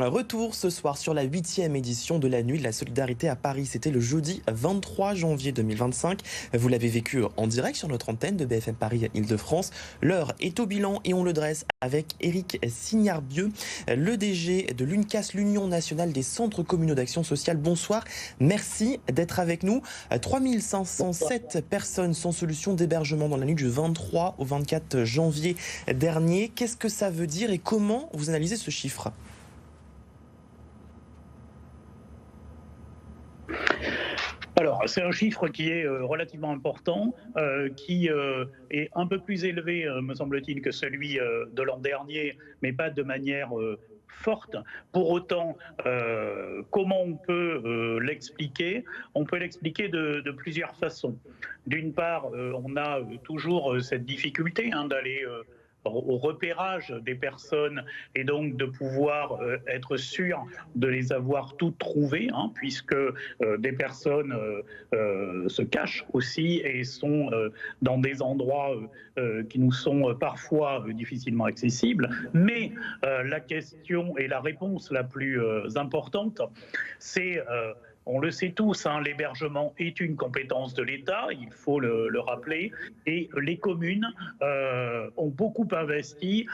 Retour ce soir sur la 8e édition de la Nuit de la Solidarité à Paris. C'était le jeudi 23 janvier 2025. Vous l'avez vécu en direct sur notre antenne de BFM Paris Île-de-France. L'heure est au bilan et on le dresse avec Éric Signarbieu, le DG de l'UNCAS, l'Union nationale des centres communaux d'action sociale. Bonsoir, merci d'être avec nous. 3507 personnes sans solution d'hébergement dans la nuit du 23 au 24 janvier dernier. Qu'est-ce que ça veut dire et comment vous analysez ce chiffre ? Alors, c'est un chiffre qui est relativement important, qui est un peu plus élevé, me semble-t-il, que celui de l'an dernier, mais pas de manière forte. Pour autant, comment on peut l'expliquer ? On peut l'expliquer de plusieurs façons. D'une part, on a toujours cette difficulté d'aller au repérage des personnes et donc de pouvoir être sûr de les avoir toutes trouvées, puisque des personnes se cachent aussi et sont dans des endroits qui nous sont parfois difficilement accessibles. Mais la question et la réponse la plus importante, c'est on le sait tous, l'hébergement est une compétence de l'État, il faut le rappeler, et les communes ont beaucoup investi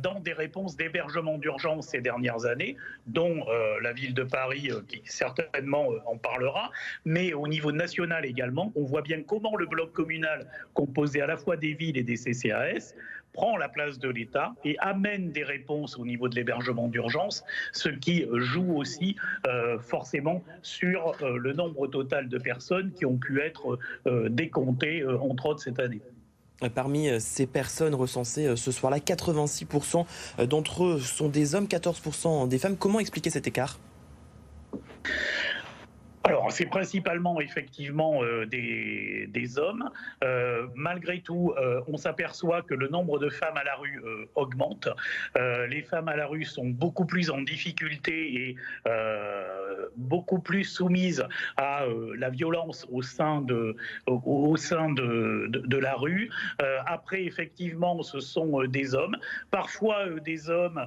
dans des réponses d'hébergement d'urgence ces dernières années, dont la ville de Paris, qui certainement en parlera, mais au niveau national également, on voit bien comment le bloc communal, composé à la fois des villes et des CCAS, prend la place de l'État et amène des réponses au niveau de l'hébergement d'urgence, ce qui joue aussi forcément sur le nombre total de personnes qui ont pu être décomptées, entre autres, cette année. Parmi ces personnes recensées ce soir-là, 86% d'entre eux sont des hommes, 14% des femmes. Comment expliquer cet écart ? Alors, c'est principalement effectivement des hommes. Malgré tout, on s'aperçoit que le nombre de femmes à la rue augmente. Les femmes à la rue sont beaucoup plus en difficulté et beaucoup plus soumises à la violence au sein de la rue. Après, effectivement, ce sont des hommes. Parfois, des hommes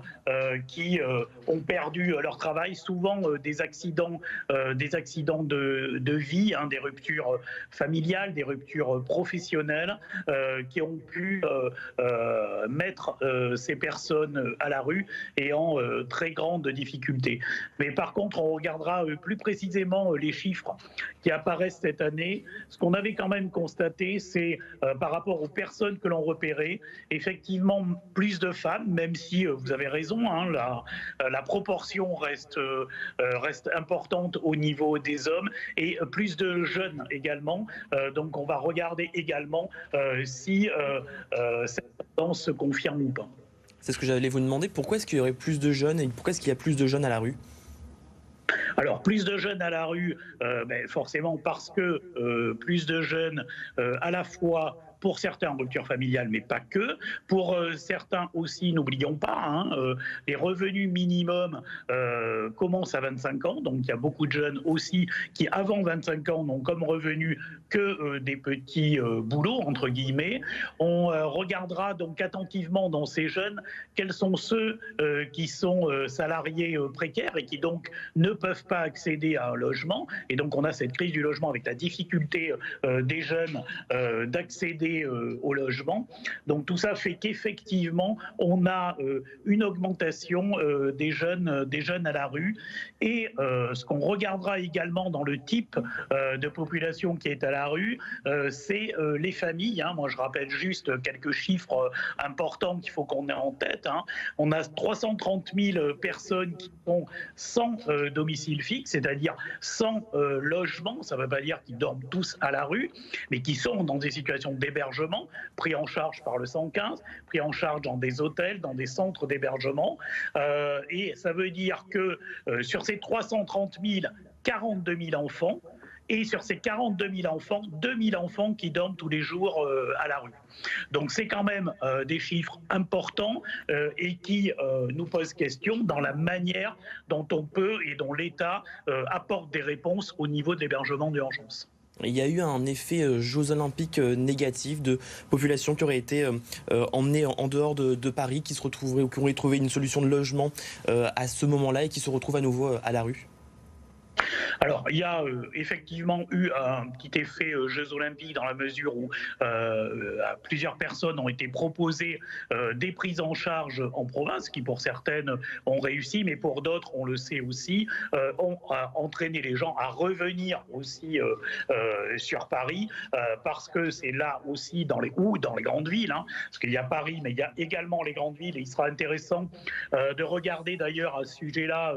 qui ont perdu leur travail, souvent des accidents de vie, des ruptures familiales, des ruptures professionnelles qui ont pu mettre ces personnes à la rue et en très grande difficulté. Mais par contre, on regardera plus précisément les chiffres qui apparaissent cette année. Ce qu'on avait quand même constaté, c'est par rapport aux personnes que l'on repérait, effectivement plus de femmes, même si vous avez raison, la proportion reste importante au niveau des hommes et plus de jeunes également. Donc on va regarder également si cette tendance se confirme ou pas. C'est ce que j'allais vous demander. Pourquoi est-ce qu'il y aurait plus de jeunes et pourquoi est-ce qu'il y a plus de jeunes à la rue ? Alors, plus de jeunes à la rue, forcément parce que plus de jeunes à la fois pour certains en rupture familiale, mais pas que. Pour certains aussi, n'oublions pas, les revenus minimums commencent à 25 ans. Donc, il y a beaucoup de jeunes aussi qui, avant 25 ans, n'ont comme revenu que des petits boulots, entre guillemets. On regardera donc attentivement dans ces jeunes quels sont ceux qui sont salariés précaires et qui donc ne peuvent pas accéder à un logement. Et donc, on a cette crise du logement avec la difficulté des jeunes d'accéder au logement. Donc tout ça fait qu'effectivement, on a une augmentation des jeunes à la rue. Et ce qu'on regardera également dans le type de population qui est à la rue, c'est les familles. Moi, je rappelle juste quelques chiffres importants qu'il faut qu'on ait en tête. On a 330 000 personnes qui sont sans domicile fixe, c'est-à-dire sans logement. Ça ne veut pas dire qu'ils dorment tous à la rue, mais qui sont dans des situations d'hébergement, pris en charge par le 115, pris en charge dans des hôtels, dans des centres d'hébergement. Et ça veut dire que sur ces 330 000, 42 000 enfants, et sur ces 42 000 enfants, 2 000 enfants qui dorment tous les jours à la rue. Donc c'est quand même des chiffres importants et qui nous posent question dans la manière dont on peut et dont l'État apporte des réponses au niveau de l'hébergement d'urgence. Il y a eu un effet Jeux Olympiques négatif de populations qui auraient été emmenées en dehors de Paris, qui se retrouveraient ou qui auraient trouvé une solution de logement à ce moment-là et qui se retrouvent à nouveau à la rue. Alors, il y a effectivement eu un petit effet Jeux Olympiques dans la mesure où à plusieurs personnes ont été proposées des prises en charge en province, qui pour certaines ont réussi, mais pour d'autres, on le sait aussi, ont entraîné les gens à revenir aussi sur Paris, parce que c'est là aussi dans les grandes villes, hein, parce qu'il y a Paris, mais il y a également les grandes villes, et il sera intéressant de regarder d'ailleurs à ce sujet-là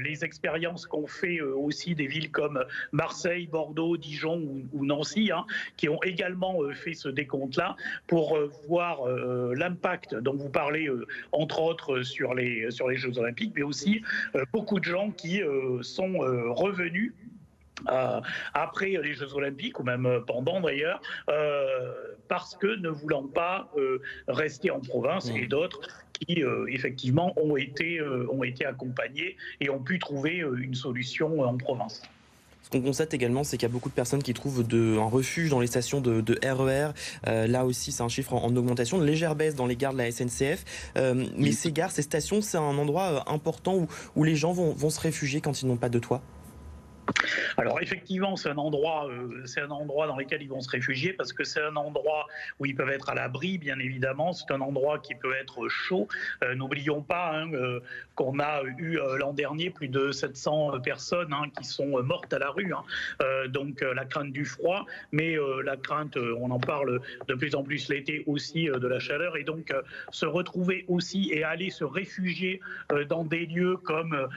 les expériences qu'ont fait aussi des villes comme Marseille, Bordeaux, Dijon ou Nancy, hein, qui ont également fait ce décompte-là pour voir l'impact dont vous parlez, entre autres, sur les Jeux Olympiques, mais aussi beaucoup de gens qui sont revenus après les Jeux Olympiques, ou même pendant d'ailleurs, parce que ne voulant pas rester en province, et d'autres qui effectivement ont été accompagnés et ont pu trouver une solution en province. Ce qu'on constate également, c'est qu'il y a beaucoup de personnes qui trouvent un refuge dans les stations de RER. Là aussi, c'est un chiffre en augmentation, une légère baisse dans les gares de la SNCF. Mais ces gares, ces stations, c'est un endroit important où les gens vont se réfugier quand ils n'ont pas de toit. Alors effectivement, c'est un endroit dans lequel ils vont se réfugier, parce que c'est un endroit où ils peuvent être à l'abri, bien évidemment. C'est un endroit qui peut être chaud. N'oublions pas qu'on a eu l'an dernier plus de 700 personnes qui sont mortes à la rue. Donc la crainte du froid, mais la crainte, on en parle de plus en plus l'été aussi, de la chaleur. Et donc se retrouver aussi et aller se réfugier dans des lieux comme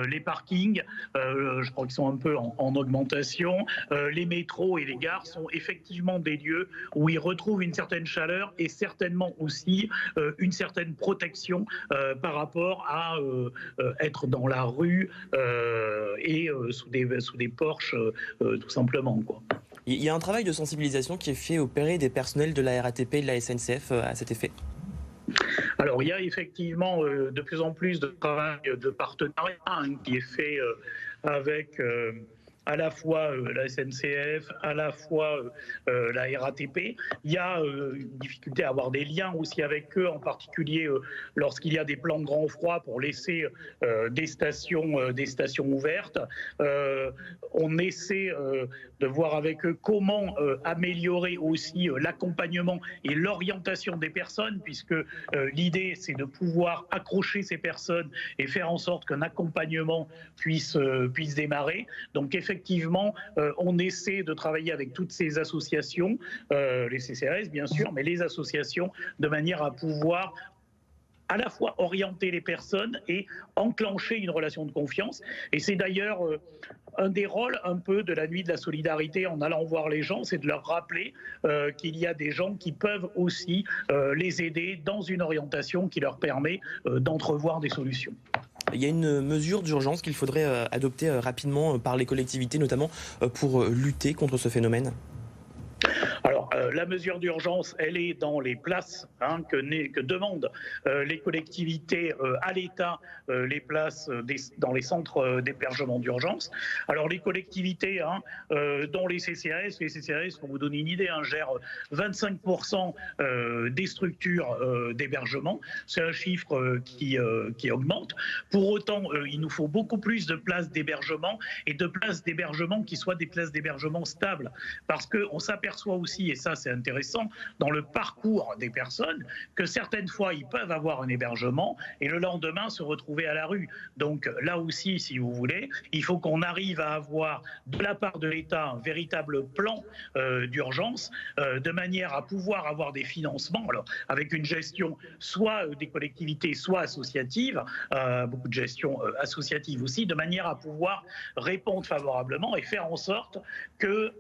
les parkings, je crois qu'ils sont un peu en augmentation. Les métros et les gares sont effectivement des lieux où ils retrouvent une certaine chaleur et certainement aussi une certaine protection par rapport à être dans la rue et sous des porches, tout simplement, quoi. Il y a un travail de sensibilisation qui est fait auprès des personnels de la RATP et de la SNCF à cet effet. Alors, il y a effectivement de plus en plus de travail de partenariat qui est fait avec à la fois la SNCF, à la fois la RATP. Il y a une difficulté à avoir des liens aussi avec eux, en particulier lorsqu'il y a des plans de grand froid pour laisser des stations ouvertes. On essaie de voir avec eux comment améliorer aussi l'accompagnement et l'orientation des personnes, puisque l'idée, c'est de pouvoir accrocher ces personnes et faire en sorte qu'un accompagnement puisse démarrer. Donc effectivement, on essaie de travailler avec toutes ces associations, les CCAS bien sûr, mais les associations, de manière à pouvoir à la fois orienter les personnes et enclencher une relation de confiance. Et c'est d'ailleurs un des rôles un peu de la nuit de la solidarité en allant voir les gens, c'est de leur rappeler qu'il y a des gens qui peuvent aussi les aider dans une orientation qui leur permet d'entrevoir des solutions. Il y a une mesure d'urgence qu'il faudrait adopter rapidement par les collectivités, notamment pour lutter contre ce phénomène. Alors, la mesure d'urgence, elle est dans les places que demandent les collectivités à l'État, les places dans les centres d'hébergement d'urgence. Alors, les collectivités, dont les CCAS, pour vous donner une idée, gèrent 25% des structures d'hébergement. C'est un chiffre qui augmente. Pour autant, il nous faut beaucoup plus de places d'hébergement et de places d'hébergement qui soient des places d'hébergement stables. Parce qu'on s'aperçoit aussi, et ça c'est intéressant, dans le parcours des personnes, que certaines fois ils peuvent avoir un hébergement et le lendemain se retrouver à la rue. Donc là aussi, si vous voulez, il faut qu'on arrive à avoir de la part de l'État un véritable plan d'urgence, de manière à pouvoir avoir des financements, alors avec une gestion soit des collectivités, soit associative, beaucoup de gestion associative aussi, de manière à pouvoir répondre favorablement et faire en sorte que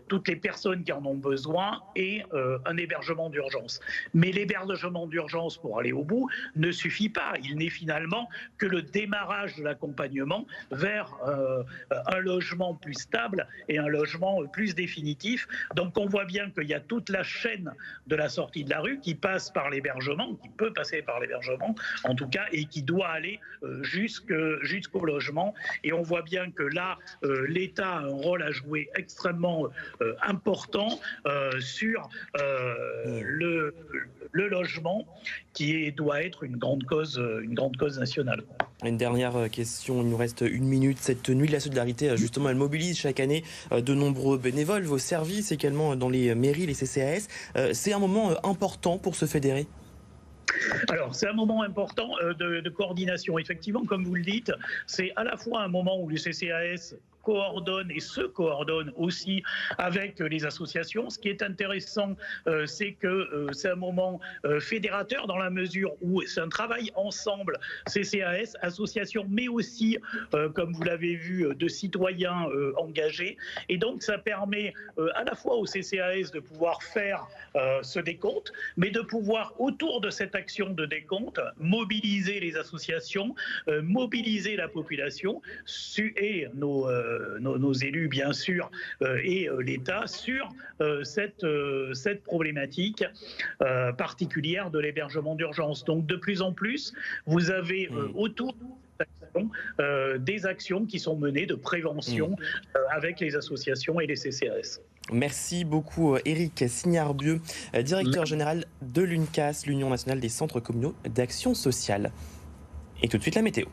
toutes les personnes qui en ont besoin besoin et un hébergement d'urgence. Mais l'hébergement d'urgence, pour aller au bout, ne suffit pas. Il n'est finalement que le démarrage de l'accompagnement vers un logement plus stable et un logement plus définitif. Donc on voit bien qu'il y a toute la chaîne de la sortie de la rue qui passe par l'hébergement, qui peut passer par l'hébergement en tout cas, et qui doit aller jusqu'au logement. Et on voit bien que là, l'État a un rôle à jouer extrêmement important sur le logement, qui doit être une grande cause nationale. Une dernière question, il nous reste une minute. Cette nuit de la solidarité, justement, elle mobilise chaque année de nombreux bénévoles, vos services également dans les mairies, les CCAS. C'est un moment important pour se fédérer? Alors, c'est un moment important de coordination. Effectivement, comme vous le dites, c'est à la fois un moment où le CCAS coordonne et se coordonne aussi avec les associations. Ce qui est intéressant, c'est que c'est un moment fédérateur dans la mesure où c'est un travail ensemble, CCAS, associations, mais aussi, comme vous l'avez vu, de citoyens engagés. Et donc, ça permet à la fois au CCAS de pouvoir faire ce décompte, mais de pouvoir, autour de cette action de décompte, mobiliser les associations, mobiliser la population et nos élus, bien sûr, et l'État sur cette problématique particulière de l'hébergement d'urgence. Donc, de plus en plus, vous avez autour des actions qui sont menées de prévention avec les associations et les CCAS. Merci beaucoup Éric Signarbieu, directeur général de l'UNCAS, l'Union nationale des centres communaux d'action sociale. Et tout de suite la météo.